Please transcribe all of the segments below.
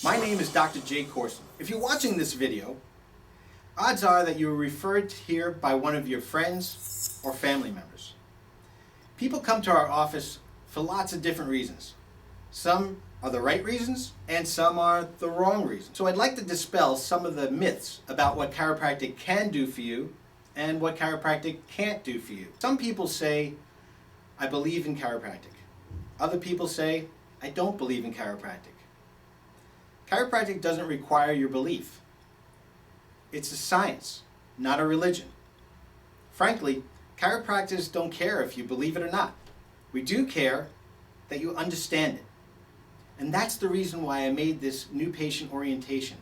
My name is Dr. Jay Corson. If you're watching this video, odds are that you were referred here by one of your friends or family members. People come to our office for lots of different reasons. Some are the right reasons and some are the wrong reasons. So I'd like to dispel some of the myths about what chiropractic can do for you and what chiropractic can't do for you. Some people say, I believe in chiropractic. Other people say, I don't believe in chiropractic. Chiropractic doesn't require your belief. It's a science, not a religion. Frankly, chiropractors don't care if you believe it or not. We do care that you understand it. And that's the reason why I made this new patient orientation,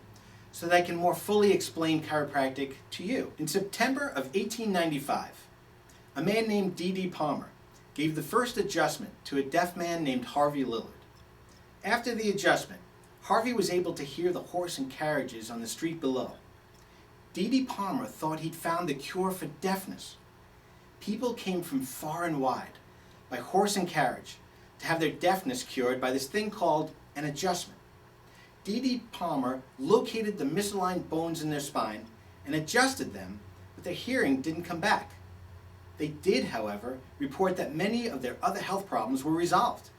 so that I can more fully explain chiropractic to you. In September of 1895, a man named D.D. Palmer gave the first adjustment to a deaf man named Harvey Lillard. After the adjustment, Harvey was able to hear the horse and carriages on the street below. D.D. Palmer thought he'd found the cure for deafness. People came from far and wide, by horse and carriage, to have their deafness cured by this thing called an adjustment. D.D. Palmer located the misaligned bones in their spine and adjusted them, but their hearing didn't come back. They did, however, report that many of their other health problems were resolved.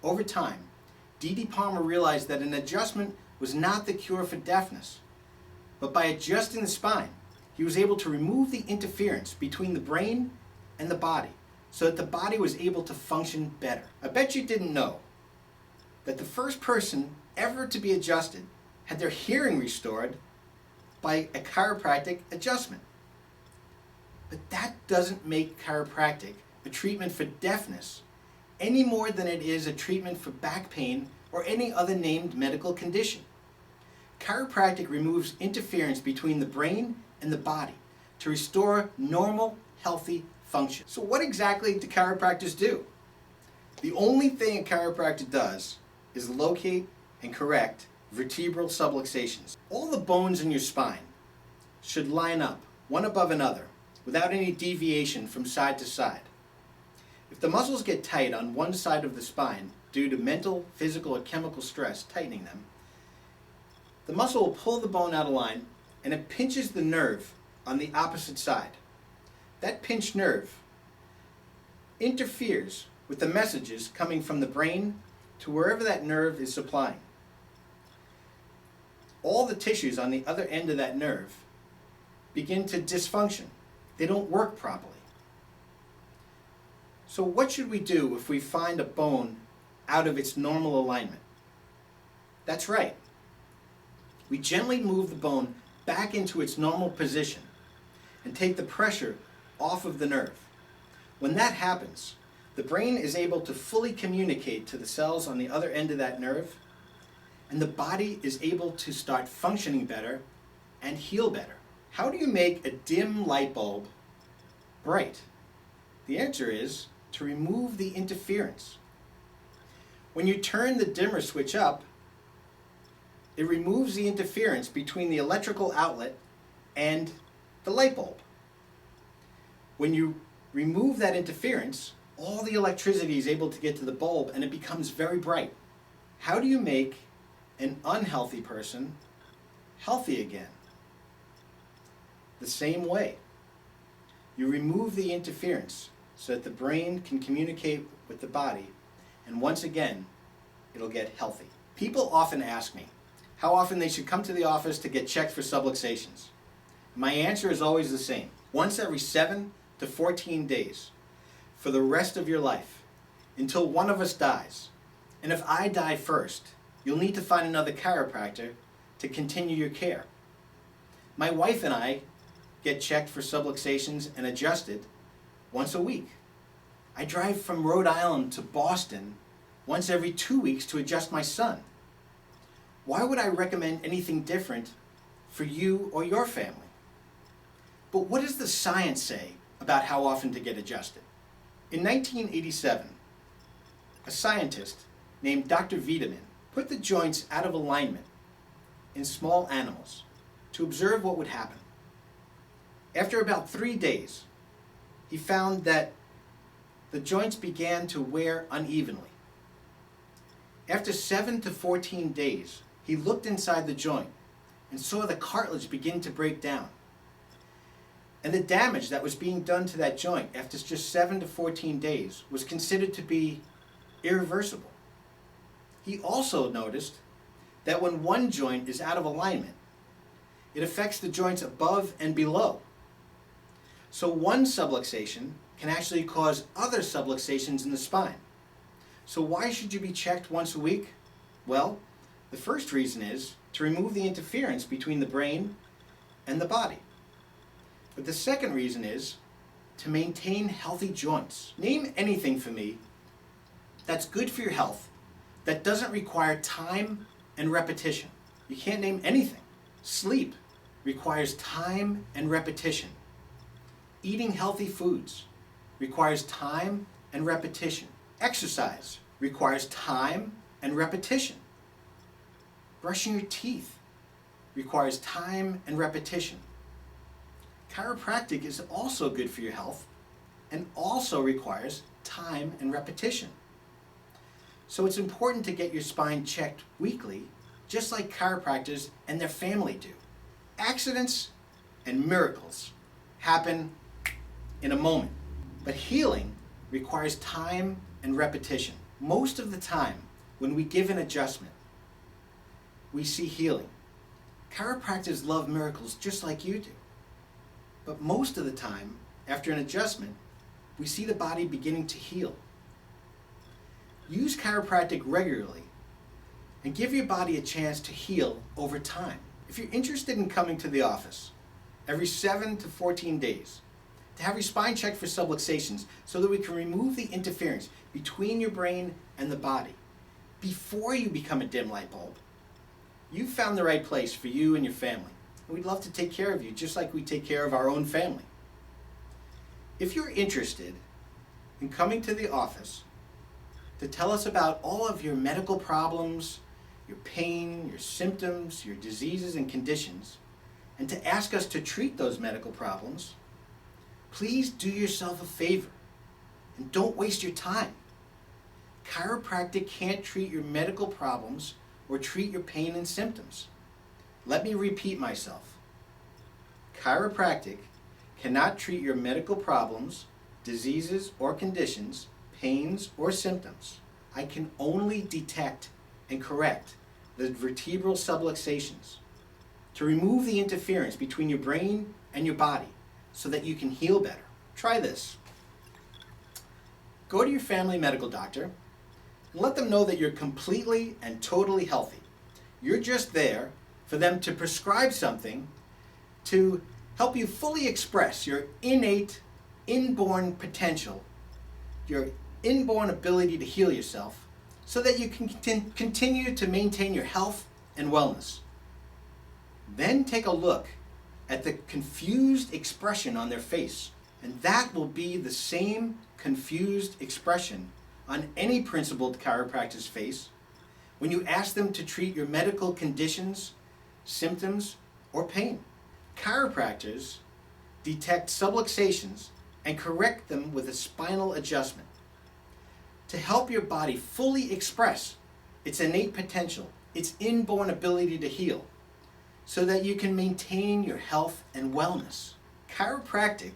Over time, D.D. Palmer realized that an adjustment was not the cure for deafness, but by adjusting the spine, he was able to remove the interference between the brain and the body, so that the body was able to function better. I bet you didn't know that the first person ever to be adjusted had their hearing restored by a chiropractic adjustment. But that doesn't make chiropractic a treatment for deafness any more than it is a treatment for back pain or any other named medical condition. Chiropractic removes interference between the brain and the body to restore normal, healthy function. So what exactly do chiropractors do? The only thing a chiropractor does is locate and correct vertebral subluxations. All the bones in your spine should line up, one above another, without any deviation from side to side. If the muscles get tight on one side of the spine due to mental, physical, or chemical stress tightening them, the muscle will pull the bone out of line and it pinches the nerve on the opposite side. That pinched nerve interferes with the messages coming from the brain to wherever that nerve is supplying. All the tissues on the other end of that nerve begin to dysfunction. They don't work properly. So what should we do if we find a bone out of its normal alignment? That's right. We gently move the bone back into its normal position and take the pressure off of the nerve. When that happens, the brain is able to fully communicate to the cells on the other end of that nerve, and the body is able to start functioning better and heal better. How do you make a dim light bulb bright? The answer is to remove the interference. When you turn the dimmer switch up, it removes the interference between the electrical outlet and the light bulb. When you remove that interference, all the electricity is able to get to the bulb and it becomes very bright. How do you make an unhealthy person healthy again? The same way. You remove the interference so that the brain can communicate with the body, and once again, it'll get healthy. People often ask me how often they should come to the office to get checked for subluxations. My answer is always the same: once every 7 to 14 days for the rest of your life, until one of us dies. And if I die first, you'll need to find another chiropractor to continue your care. My wife and I get checked for subluxations and adjusted once a week. I drive from Rhode Island to Boston once every 2 weeks to adjust my son. Why would I recommend anything different for you or your family? But what does the science say about how often to get adjusted? In 1987, a scientist named Dr. Wiedemann put the joints out of alignment in small animals to observe what would happen. After about 3 days, he found that the joints began to wear unevenly. After 7 to 14 days, He looked inside the joint and saw the cartilage begin to break down. And the damage that was being done to that joint after just 7 to 14 days was considered to be irreversible. He also noticed that when one joint is out of alignment, it affects the joints above and below. So one subluxation can actually cause other subluxations in the spine. So why should you be checked once a week? Well, the first reason is to remove the interference between the brain and the body. But the second reason is to maintain healthy joints. Name anything for me that's good for your health that doesn't require time and repetition. You can't name anything. Sleep requires time and repetition. Eating healthy foods requires time and repetition. Exercise requires time and repetition. Brushing your teeth requires time and repetition. Chiropractic is also good for your health and also requires time and repetition. So it's important to get your spine checked weekly, just like chiropractors and their family do. Accidents and miracles happen in a moment, but healing requires time and repetition. Most of the time, when we give an adjustment, we see healing. Chiropractors love miracles just like you do. But most of the time, after an adjustment, we see the body beginning to heal. Use chiropractic regularly and give your body a chance to heal over time. If you're interested in coming to the office every 7 to 14 days to have your spine checked for subluxations so that we can remove the interference between your brain and the body before you become a dim light bulb, you've found the right place for you and your family. And we'd love to take care of you just like we take care of our own family. If you're interested in coming to the office to tell us about all of your medical problems, your pain, your symptoms, your diseases and conditions, and to ask us to treat those medical problems, please do yourself a favor and don't waste your time. Chiropractic can't treat your medical problems or treat your pain and symptoms. Let me repeat myself. Chiropractic cannot treat your medical problems, diseases or conditions, pains or symptoms. I can only detect and correct the vertebral subluxations to remove the interference between your brain and your body so that you can heal better. Try this. Go to your family medical doctor and let them know that you're completely and totally healthy. You're just there for them to prescribe something to help you fully express your innate, inborn potential, your inborn ability to heal yourself, so that you can continue to maintain your health and wellness. Then take a look at the confused expression on their face, and that will be the same confused expression on any principled chiropractor's face when you ask them to treat your medical conditions, symptoms, or pain. Chiropractors detect subluxations and correct them with a spinal adjustment to help your body fully express its innate potential, its inborn ability to heal, so that you can maintain your health and wellness. Chiropractic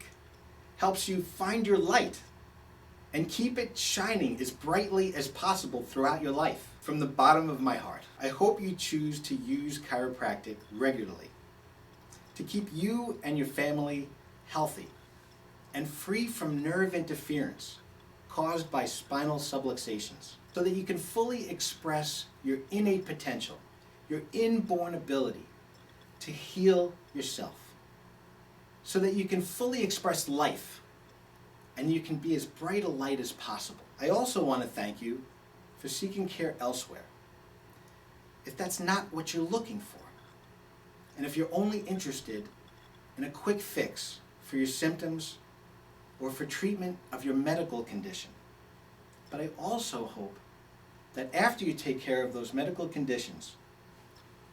helps you find your light and keep it shining as brightly as possible throughout your life. From the bottom of my heart, I hope you choose to use chiropractic regularly to keep you and your family healthy and free from nerve interference caused by spinal subluxations, so that you can fully express your innate potential, your inborn ability to heal yourself, so that you can fully express life and you can be as bright a light as possible. I also want to thank you for seeking care elsewhere if that's not what you're looking for, and if you're only interested in a quick fix for your symptoms or for treatment of your medical condition. But I also hope that after you take care of those medical conditions,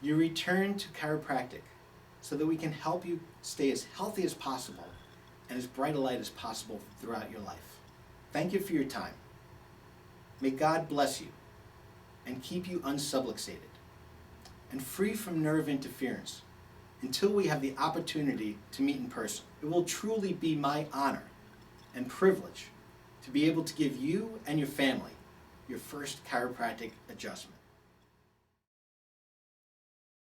you return to chiropractic so that we can help you stay as healthy as possible and as bright a light as possible throughout your life. Thank you for your time. May God bless you and keep you unsubluxated. and free from nerve interference until we have the opportunity to meet in person. It will truly be my honor and privilege to be able to give you and your family your first chiropractic adjustment.